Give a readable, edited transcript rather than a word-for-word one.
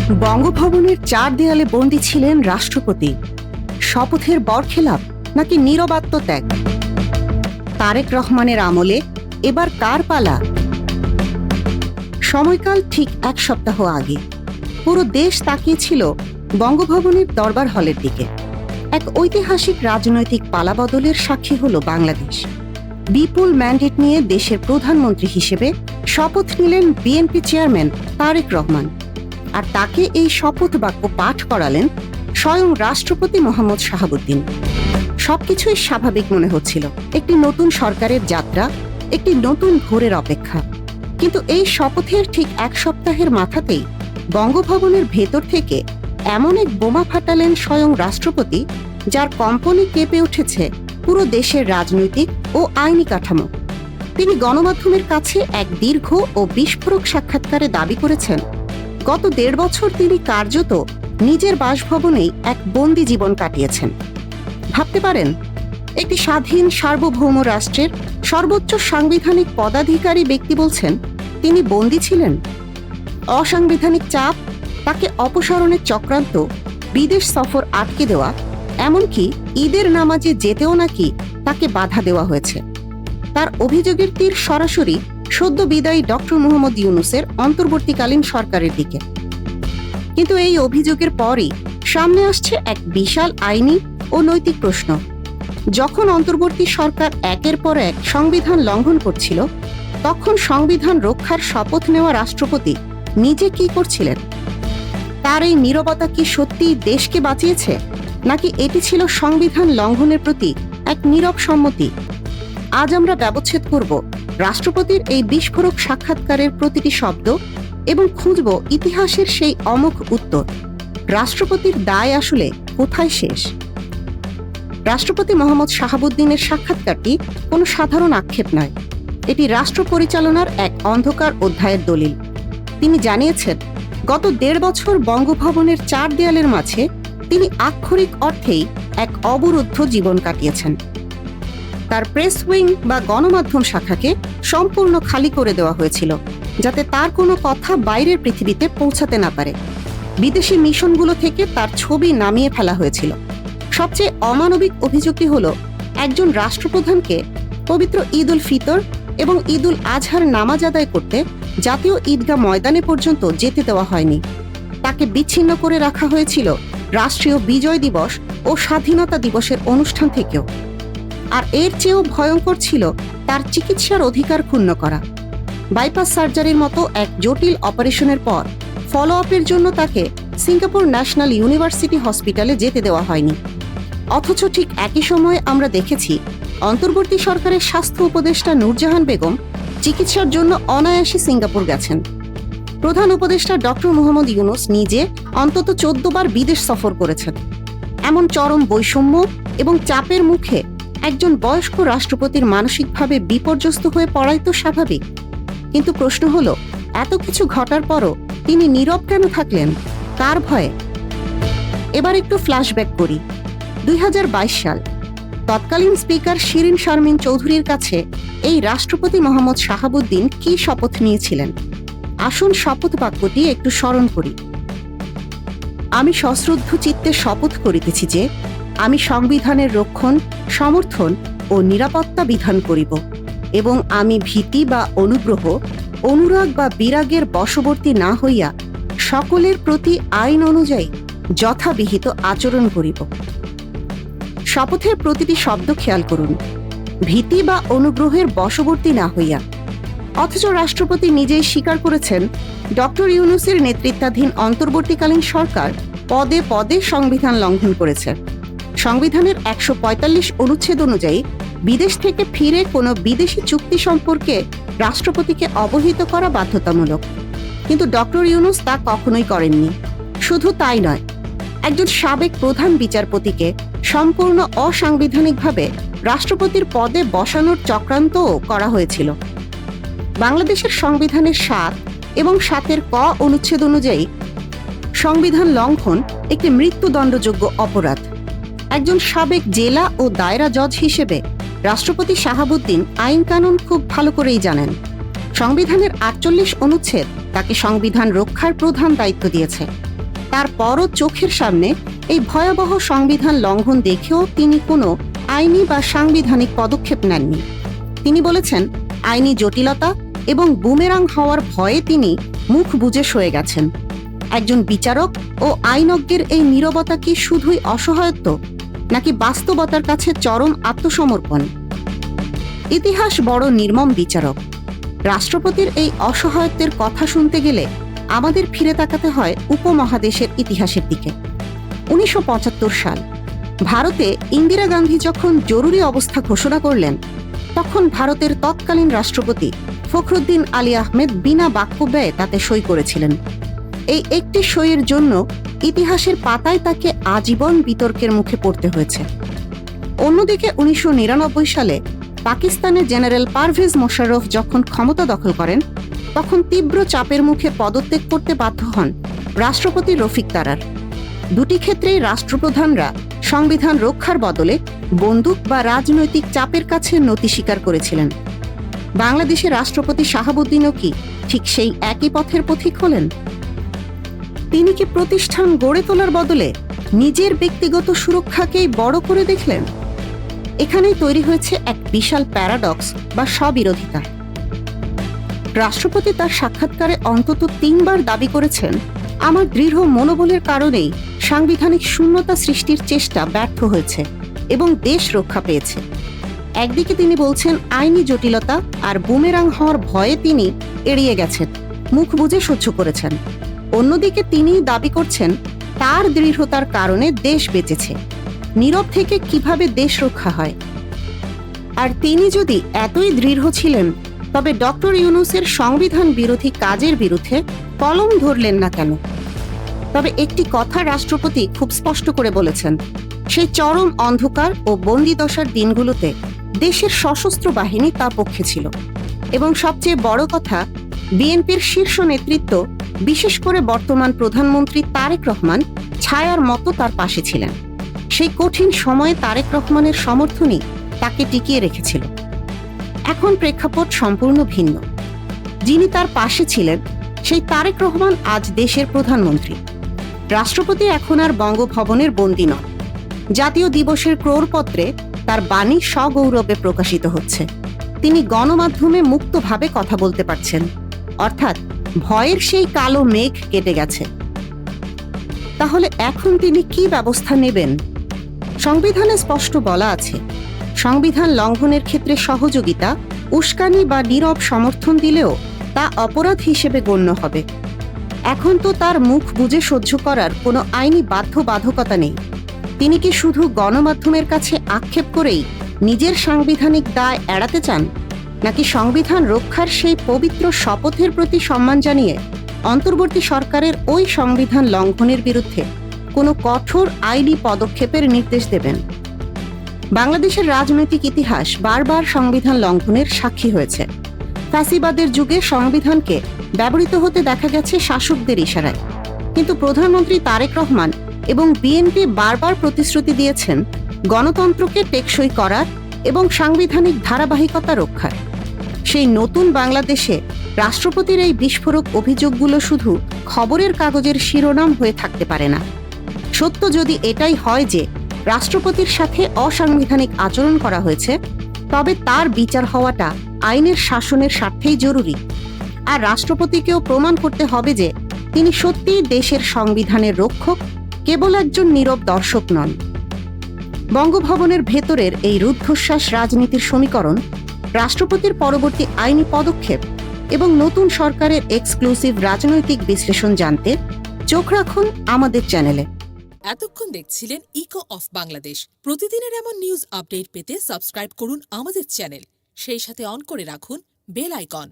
বঙ্গভবনের 4 দেয়ালে বন্দী ছিলেন রাষ্ট্রপতি। শপথের বরখেলাপ নাকি নীরব আত্মত্যাগ? তারেক রহমানের আমলে এবার কার পালা? সময়কাল ঠিক 1 সপ্তাহ আগে পুরো দেশ তাকিয়েছিল বঙ্গভবনের দরবার হলের দিকে। এক ঐতিহাসিক রাজনৈতিক পালাবদলের সাক্ষী হল বাংলাদেশ। বিপুল ম্যান্ডেট নিয়ে দেশের প্রধানমন্ত্রী হিসেবে শপথ নিলেন বিএনপি চেয়ারম্যান তারেক রহমান। আর তাকে এই শপথ বাক্য পাঠ করালেন স্বয়ং রাষ্ট্রপতি মোহাম্মদ শাহাবুদ্দিন। সবকিছুই স্বাভাবিক মনে হচ্ছিল, একটি নতুন সরকারের যাত্রা, একটি নতুন ভোরের অপেক্ষা। কিন্তু এই শপথের ঠিক 1 সপ্তাহের মাথাতেই বঙ্গভবনের ভেতর থেকে এমন এক বোমা ফাটালেন স্বয়ং রাষ্ট্রপতি, যার কম্পনে কেঁপে উঠেছে পুরো দেশের রাজনৈতিক ও আইনি কাঠামো। তিনি গণমাধ্যমের কাছে এক দীর্ঘ ও বিস্ফোরক সাক্ষাৎকারে দাবি করেছেন, গত 1.5 বছর তিনি কার্যত নিজের বাসভবনেই এক বন্দি জীবন কাটিয়েছেন। ভাবতে পারেন, একটি স্বাধীন সার্বভৌম রাষ্ট্রের সর্বোচ্চ সাংবিধানিক পদাধিকারী ব্যক্তি বলছেন তিনি বন্দী ছিলেন। অসাংবিধানিক চাপ, তাকে অপসারণের চক্রান্ত, বিদেশ সফর আটকে দেওয়া, এমনকি ঈদের নামাজে যেতেও নাকি তাকে বাধা দেওয়া হয়েছে। তার অভিযোগের তীর সরাসরি সদ্য বিদায়ী ডক্টর মোহাম্মদ ইউনূসের অন্তর্বর্তীকালীন সরকারের দিকে। কিন্তু এই অভিযোগের পরই সামনে আসছে এক বিশাল আইনি ও নৈতিক প্রশ্ন। যখন অন্তর্বর্তী সরকার একের পর এক সংবিধান লঙ্ঘন করছিল, তখন সংবিধান রক্ষার শপথ নেওয়া রাষ্ট্রপতি নিজে কি করছিলেন? তার এই নীরবতা কি সত্যিই দেশকে বাঁচিয়েছে, নাকি এটি ছিল সংবিধান লঙ্ঘনের প্রতি এক নীরব সম্মতি? আজ আমরা ব্যবচ্ছেদ করব রাষ্ট্রপতির এই বিস্ফোরক সাক্ষাৎকারের প্রতিটি শব্দ এবং খুঁজব ইতিহাসের সেই অমোঘ উত্তর। রাষ্ট্রপতির দায় আসলে কোথায় শেষ? রাষ্ট্রপতি মোহাম্মদ শাহাবুদ্দিনের সাক্ষাৎকারটি কোনো সাধারণ আক্ষেপ নয়, এটি রাষ্ট্র পরিচালনার এক অন্ধকার অধ্যায়ের দলিল। তিনি জানিয়েছেন, গত 1.5 বছর বঙ্গভবনের 4 দেয়ালের মাঝে তিনি আক্ষরিক অর্থেই এক অবরুদ্ধ জীবন কাটিয়েছেন। তার প্রেস উইং বা গণমাধ্যম শাখাকে সম্পূর্ণ খালি করে দেওয়া হয়েছিল, যাতে তার কোনো কথা বাইরের পৃথিবীতে পৌঁছাতে না পারে। বিদেশি মিশনগুলো থেকে তার ছবি নামিয়ে ফেলা হয়েছিল। সবচেয়ে অমানবিক অভিযোগটি হল, একজন রাষ্ট্রপ্রধানকে পবিত্র ঈদ উল ফিতর এবং ঈদ উল আজহার নামাজ আদায় করতে জাতীয় ঈদগাহ ময়দানে পর্যন্ত যেতে দেওয়া হয়নি। তাকে বিচ্ছিন্ন করে রাখা হয়েছিল রাষ্ট্রীয় বিজয় দিবস ও স্বাধীনতা দিবসের অনুষ্ঠান থেকেও। আর এর চেয়েও ভয়ঙ্কর ছিল তার চিকিৎসার অধিকার ক্ষুণ্ণ করা। বাইপাস সার্জারির মতো এক জটিল অপারেশনের পর ফলো আপের জন্য তাকে সিঙ্গাপুর ন্যাশনাল ইউনিভার্সিটি হসপিটালে যেতে দেওয়া হয়নি। অথচ ঠিক একই সময়ে আমরা দেখেছি অন্তর্বর্তী সরকারের স্বাস্থ্য উপদেষ্টা নূরজাহান বেগম চিকিৎসার জন্য অনায়াসে সিঙ্গাপুর গেছেন। প্রধান উপদেষ্টা ডক্টর মোহাম্মদ ইউনূস নিজে অন্তত 14 বার বিদেশ সফর করেছেন। এমন চরম বৈষম্য এবং চাপের মুখে একজন বয়স্ক রাষ্ট্রপতির মানসিকভাবে বিপর্যস্ত হয়ে পড়াই তো স্বাভাবিক। কিন্তু প্রশ্ন হলো, এত কিছু ঘটার পরও তিনি নীরব কেন থাকলেন? কার ভয়ে? এবার একটু ফ্ল্যাশব্যাক করি। 2022 সাল, তৎকালীন স্পিকার শিরিন শারমিন চৌধুরীর কাছে এই রাষ্ট্রপতি মোহাম্মদ শাহাবুদ্দিন কি শপথ নিয়েছিলেন? আসুন শপথ বাক্যটি একটু স্মরণ করি। আমি সশ্রদ্ধ চিত্তে শপথ করিতেছি যে, আমি সংবিধানের রক্ষণ, সমর্থন ও নিরাপত্তা বিধান করিব এবং আমি ভীতি বা অনুগ্রহ, অনুরাগ বা বিরাগের বশবর্তী না হইয়া সকলের প্রতি আইন অনুযায়ী যথাবিহিত আচরণ করিব। শপথের প্রতিটি শব্দ খেয়াল করুন, ভীতি বা অনুগ্রহের বশবর্তী না হইয়া। অথচ রাষ্ট্রপতি নিজেই স্বীকার করেছেন, ডক্টর ইউনূসের নেতৃত্বাধীন অন্তর্বর্তীকালীন সরকার পদে পদে সংবিধান লঙ্ঘন করেছে। সংবিধানের 145 অনুচ্ছেদ অনুযায়ী বিদেশ থেকে ফিরে কোনো বিদেশি চুক্তি সম্পর্কে রাষ্ট্রপতিকে অবহিত করা বাধ্যতামূলক। কিন্তু ডক্টর ইউনূস তা কখনোই করেননি। শুধু তাই নয়, একজন সাবেক প্রধান বিচারপতিকে সম্পূর্ণ অসাংবিধানিকভাবে রাষ্ট্রপতির পদে বসানোর চক্রান্তও করা হয়েছিল। বাংলাদেশের সংবিধানের 7 এবং 7 ক অনুচ্ছেদ অনুযায়ী সংবিধান লঙ্ঘন একটি মৃত্যুদণ্ডযোগ্য অপরাধ। একজন সাবেক জেলা ও দায়রা জজ হিসেবে রাষ্ট্রপতি শাহাবুদ্দিন আইন কানুন খুব ভালো করেই জানেন। সংবিধানের 48 অনুচ্ছেদ তাকে সংবিধান রক্ষার প্রধান দায়িত্ব দিয়েছে। তারপরও চোখের সামনে এই ভয়াবহ সংবিধান লঙ্ঘন দেখেও তিনি কোনো আইনি বা সাংবিধানিক পদক্ষেপ নেননি। তিনি বলেছেন, আইনি জটিলতা এবং বুমেরাং হওয়ার ভয়ে তিনি মুখ বুজে সয়ে গেছেন। একজন বিচারক ও আইনজ্ঞের এই নীরবতা কি শুধুই অসহায়ত্ব, নাকি বাস্তবতার কাছে চরম আত্মসমর্পণ? ইতিহাস বড় নির্মম বিচারক। রাষ্ট্রপতির এই অসহায়ত্বের কথা শুনতে গেলে আমাদের ফিরে তাকাতে হয় উপমহাদেশের ইতিহাসের দিকে। 1975 সাল ভারতে ইন্দিরা গান্ধী যখন জরুরি অবস্থা ঘোষণা করলেন, তখন ভারতের তৎকালীন রাষ্ট্রপতি ফখরুদ্দিন আলী আহমেদ বিনা বাক্য ব্যয়ে তাতে সই করেছিলেন। এই একটি সইয়ের জন্য ইতিহাসের পাতায় তাকে আজীবন বিতর্কের মুখে পড়তে হয়েছে। অন্যদিকে 1999 সালে পাকিস্তানের জেনারেল পারভেজ মোশাররফ যখন ক্ষমতা দখল করেন, তখন তীব্র চাপের মুখে পদত্যাগ করতে বাধ্য হন রাষ্ট্রপতি রফিক তারার। দুটি ক্ষেত্রেই রাষ্ট্রপ্রধানরা সংবিধান রক্ষার বদলে বন্দুক বা রাজনৈতিক চাপের কাছে নতি স্বীকার করেছিলেন। বাংলাদেশের রাষ্ট্রপতি শাহাবুদ্দিনও কি ঠিক সেই একই পথের পথিক হলেন? তিনি কি প্রতিষ্ঠান গড়ে তোলার বদলে নিজের ব্যক্তিগত সুরক্ষাকেই বড় করে দেখলেন? এখানেই তৈরি হয়েছে এক বিশাল প্যারাডক্স বা স্ববিরোধিতা। রাষ্ট্রপতি তার সাক্ষাৎকারে অন্তত 3 বার দাবি করেছেন, আমার দৃঢ় মনোবলের কারণেই সাংবিধানিক শূন্যতা সৃষ্টির চেষ্টা ব্যর্থ হয়েছে এবং দেশ রক্ষা পেয়েছে। একদিকে তিনি বলছেন আইনি জটিলতা আর বুমেরাং হওয়ার ভয়ে তিনি এড়িয়ে গেছেন, মুখ বুজে সহ্য করেছেন। অন্যদিকে তিনি দাবি করছেন তার দৃঢ়তার কারণে দেশ বেঁচেছে। নীরব থেকে কিভাবে দেশ রক্ষা হয়? আর তিনি যদি এতই দৃঢ় ছিলেন, তবে ডক্টর ইউনূসের সংবিধান বিরোধী কাজের বিরুদ্ধে কলম ধরলেন না কেন? তবে একটি কথা রাষ্ট্রপতি খুব স্পষ্ট করে বলেছেন, সেই চরম অন্ধকার ও বন্দিদশার দিনগুলোতে দেশের সশস্ত্র বাহিনী তার পক্ষে ছিল। এবং সবচেয়ে বড় কথা, বিএনপির শীর্ষ নেতৃত্ব, বিশেষ করে বর্তমান প্রধানমন্ত্রী তারেক রহমান ছায়ার মতো তার পাশে ছিলেন। সেই কঠিন সময়ে তারেক রহমানের সমর্থনই তাকে টিকিয়ে রেখেছিল। এখন প্রেক্ষাপট সম্পূর্ণ ভিন্ন। যিনি তার পাশে ছিলেন সেই তারেক রহমান আজ দেশের প্রধানমন্ত্রী। রাষ্ট্রপতি এখন আর বঙ্গভবনের বন্দী নন। জাতীয় দিবসের ক্রোড়পত্রে তার বাণী সগৌরবে প্রকাশিত হচ্ছে। তিনি গণমাধ্যমে মুক্তভাবে কথা বলতে পারছেন, অর্থাৎ ভয়ের সেই কালো মেঘ কেটে গেছে। তাহলে এখন তিনি কি ব্যবস্থা নেবেন? সংবিধানে স্পষ্ট বলা আছে, সংবিধান লঙ্ঘনের ক্ষেত্রে সহযোগিতা, উস্কানি বা নীরব সমর্থন দিলেও তা অপরাধ হিসেবে গণ্য হবে। এখন তো তার মুখ বুজে সহ্য করার কোনো আইনি বাধ্যবাধকতা নেই। তিনি কি শুধু গণমাধ্যমের কাছে আক্ষেপ করেই নিজের সাংবিধানিক দায় এড়াতে চান, নাকি সংবিধান রক্ষার সেই পবিত্র শপথের প্রতি সম্মান জানিয়ে অন্তর্বর্তী সরকারের ওই সংবিধান লঙ্ঘনের বিরুদ্ধে কোনো কঠোর আইনি পদক্ষেপের নির্দেশ দেবেন? বাংলাদেশের রাজনৈতিক ইতিহাস বারবার সংবিধান লঙ্ঘনের সাক্ষী হয়েছে। ফ্যাসিবাদের যুগে সংবিধানকে ব্যবহৃত হতে দেখা গেছে শাসকদের ইশারায়। কিন্তু প্রধানমন্ত্রী তারেক রহমান এবং বিএনপি বারবার প্রতিশ্রুতি দিয়েছেন গণতন্ত্রকে টেকসই করার এবং সাংবিধানিক ধারাবাহিকতা রক্ষার। সেই নতুন বাংলাদেশে রাষ্ট্রপতির এই বিস্ফোরক অভিযোগগুলো শুধু খবরের কাগজের শিরোনাম হয়ে থাকতে পারে না। সত্য যদি এটাই হয় যে রাষ্ট্রপতির সাথে অসাংবিধানিক আচরণ করা হয়েছে, তবে তার বিচার হওয়াটা আইনের শাসনের স্বার্থেই জরুরি। আর রাষ্ট্রপতিকেও প্রমাণ করতে হবে যে তিনি সত্যিই দেশের সংবিধানের রক্ষক, কেবল একজন নীরব দর্শক নন। বঙ্গভবনের ভেতরের এই রুদ্ধশ্বাস রাজনীতির সমীকরণ, রাষ্ট্রপতির পরবর্তী আইনি পদক্ষেপ এবং নতুন সরকারের এক্সক্লুসিভ রাজনৈতিক বিশ্লেষণ জানতে চোখ রাখুন আমাদের চ্যানেলে। এতক্ষণ দেখছিলেন ইকো অফ বাংলাদেশ। প্রতিদিনের এমন নিউজ আপডেট পেতে সাবস্ক্রাইব করুন আমাদের চ্যানেল, সেই সাথে অন করে রাখুন বেল আইকন।